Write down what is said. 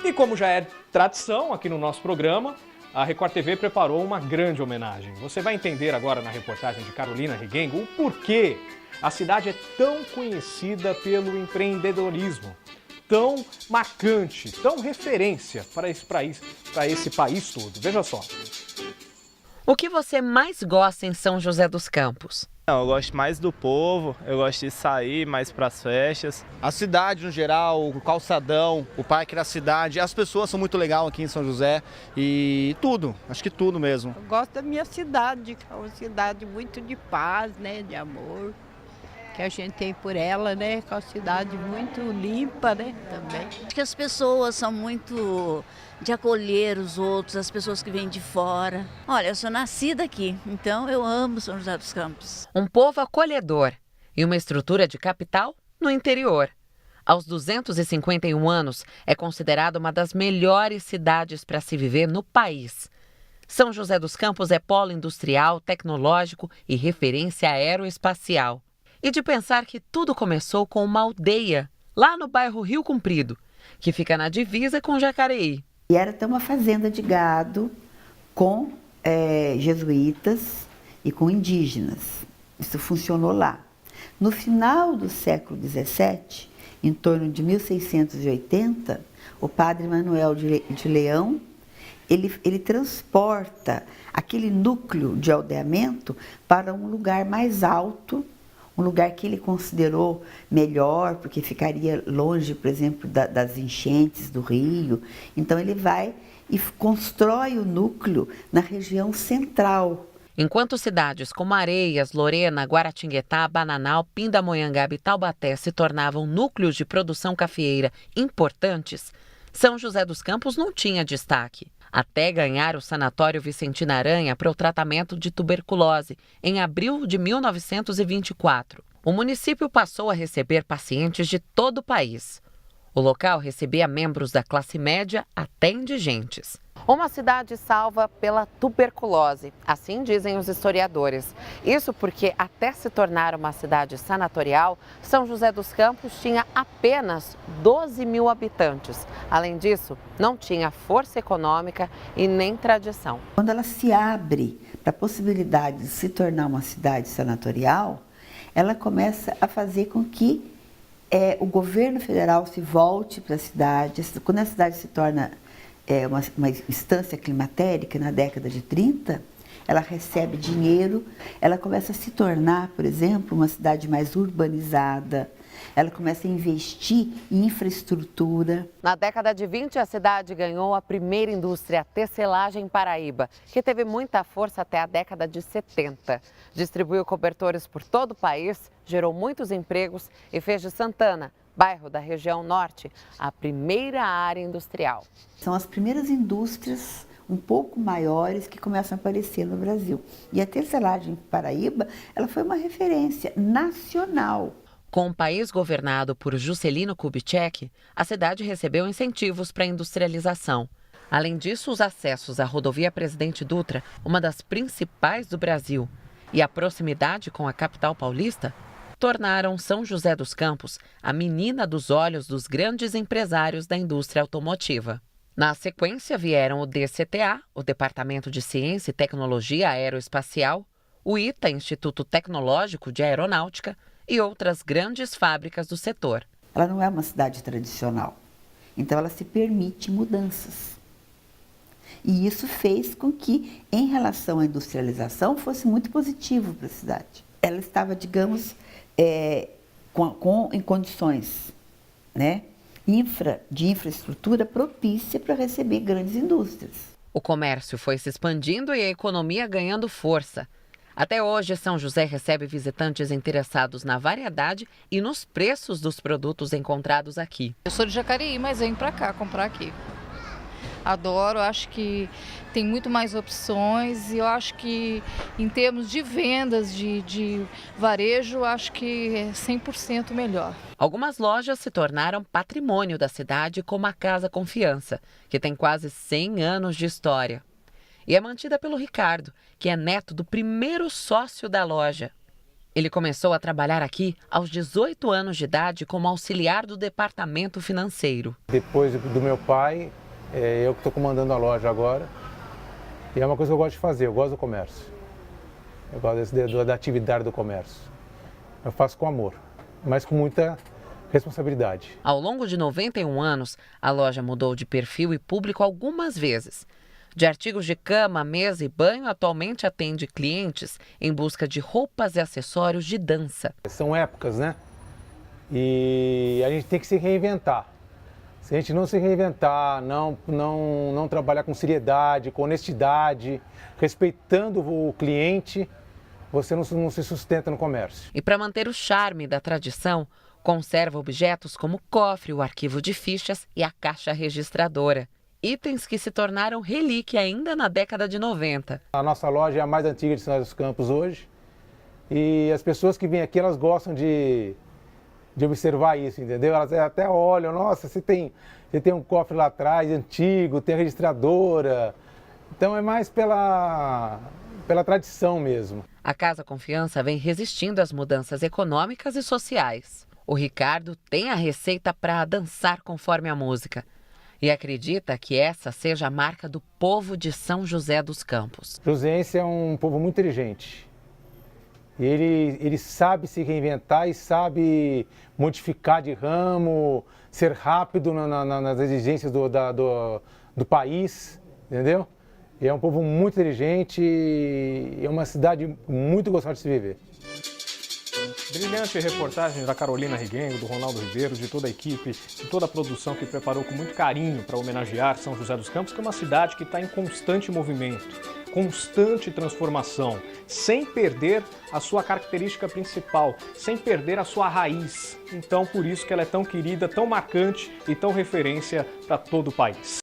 E como já é tradição aqui no nosso programa, a Record TV preparou uma grande homenagem. Você vai entender agora na reportagem de Carolina Rigengo o porquê a cidade é tão conhecida pelo empreendedorismo, tão marcante, tão referência para esse país todo. Veja só. O que você mais gosta em São José dos Campos? Eu gosto mais do povo, eu gosto de sair mais para as festas. A cidade no geral, o calçadão, o parque da cidade, as pessoas são muito legais aqui em São José e tudo, acho que tudo mesmo. Eu gosto da minha cidade, que é uma cidade muito de paz, né, de amor, que a gente tem por ela, né, que é uma cidade muito limpa, né, também. Acho que as pessoas são muito de acolher os outros, as pessoas que vêm de fora. Olha, eu sou nascida aqui, então eu amo São José dos Campos. Um povo acolhedor e uma estrutura de capital no interior. Aos 251 anos, é considerada uma das melhores cidades para se viver no país. São José dos Campos é polo industrial, tecnológico e referência aeroespacial. E de pensar que tudo começou com uma aldeia, lá no bairro Rio Comprido, que fica na divisa com Jacareí. E era até uma fazenda de gado com jesuítas e com indígenas. Isso funcionou lá. No final do século XVII, em torno de 1680, o padre Manuel de Leão, ele transporta aquele núcleo de aldeamento para um lugar mais alto, um lugar que ele considerou melhor, porque ficaria longe, por exemplo, das enchentes do rio. Então ele vai e constrói o núcleo na região central. Enquanto cidades como Areias, Lorena, Guaratinguetá, Bananal, Pindamonhangaba e Taubaté se tornavam núcleos de produção cafeeira importantes, São José dos Campos não tinha destaque. Até ganhar o Sanatório Vicentina Aranha para o tratamento de tuberculose, em abril de 1924. O município passou a receber pacientes de todo o país. O local recebia membros da classe média até indigentes. Uma cidade salva pela tuberculose, assim dizem os historiadores. Isso porque, até se tornar uma cidade sanatorial, São José dos Campos tinha apenas 12 mil habitantes. Além disso, não tinha força econômica e nem tradição. Quando ela se abre para a possibilidade de se tornar uma cidade sanatorial, ela começa a fazer com que o governo federal se volte para a cidade. Quando a cidade se torna uma instância climatérica na década de 30, ela recebe dinheiro, ela começa a se tornar, por exemplo, uma cidade mais urbanizada, ela começa a investir em infraestrutura. Na década de 20, a cidade ganhou a primeira indústria, a tecelagem Paraíba, que teve muita força até a década de 70. Distribuiu cobertores por todo o país, gerou muitos empregos e fez de Santana, bairro da região norte, a primeira área industrial. São as primeiras indústrias um pouco maiores que começam a aparecer no Brasil. E a tecelagem Paraíba, ela foi uma referência nacional. Com o país governado por Juscelino Kubitschek, a cidade recebeu incentivos para a industrialização. Além disso, os acessos à rodovia Presidente Dutra, uma das principais do Brasil, e a proximidade com a capital paulista, tornaram São José dos Campos a menina dos olhos dos grandes empresários da indústria automotiva. Na sequência vieram o DCTA, o Departamento de Ciência e Tecnologia Aeroespacial, o ITA, Instituto Tecnológico de Aeronáutica, e outras grandes fábricas do setor. Ela não é uma cidade tradicional, então ela se permite mudanças. E isso fez com que, em relação à industrialização, fosse muito positivo para a cidade. Ela estava, digamos, em condições, né, de infraestrutura propícia para receber grandes indústrias. O comércio foi se expandindo e a economia ganhando força. Até hoje, São José recebe visitantes interessados na variedade e nos preços dos produtos encontrados aqui. Eu sou de Jacareí, mas venho para cá comprar aqui. Adoro, acho que tem muito mais opções e eu acho que em termos de vendas, de varejo, acho que é 100% melhor. Algumas lojas se tornaram patrimônio da cidade, como a Casa Confiança, que tem quase 100 anos de história. E é mantida pelo Ricardo, que é neto do primeiro sócio da loja. Ele começou a trabalhar aqui aos 18 anos de idade como auxiliar do departamento financeiro. Depois do meu pai, eu que estou comandando a loja agora. E é uma coisa que eu gosto de fazer, eu gosto do comércio. Eu gosto da atividade do comércio. Eu faço com amor, mas com muita responsabilidade. Ao longo de 91 anos, a loja mudou de perfil e público algumas vezes. De artigos de cama, mesa e banho, atualmente atende clientes em busca de roupas e acessórios de dança. São épocas, né? E a gente tem que se reinventar. Se a gente não se reinventar, não trabalhar com seriedade, com honestidade, respeitando o cliente, você não se sustenta no comércio. E para manter o charme da tradição, conserva objetos como o cofre, o arquivo de fichas e a caixa registradora. Itens que se tornaram relíquia ainda na década de 90. A nossa loja é a mais antiga de São José dos Campos hoje. E as pessoas que vêm aqui, elas gostam de observar isso, entendeu? Elas até olham, nossa, você tem um cofre lá atrás, antigo, tem a registradora. Então é mais pela tradição mesmo. A Casa Confiança vem resistindo às mudanças econômicas e sociais. O Ricardo tem a receita para dançar conforme a música. E acredita que essa seja a marca do povo de São José dos Campos. Joseense é um povo muito inteligente. Ele sabe se reinventar e sabe modificar de ramo, ser rápido nas exigências do país, entendeu? E é um povo muito inteligente e é uma cidade muito gostosa de se viver. Brilhante reportagem da Carolina Riguengo, do Ronaldo Ribeiro, de toda a equipe, de toda a produção que preparou com muito carinho para homenagear São José dos Campos, que é uma cidade que está em constante movimento, constante transformação, sem perder a sua característica principal, sem perder a sua raiz. Então, por isso que ela é tão querida, tão marcante e tão referência para todo o país.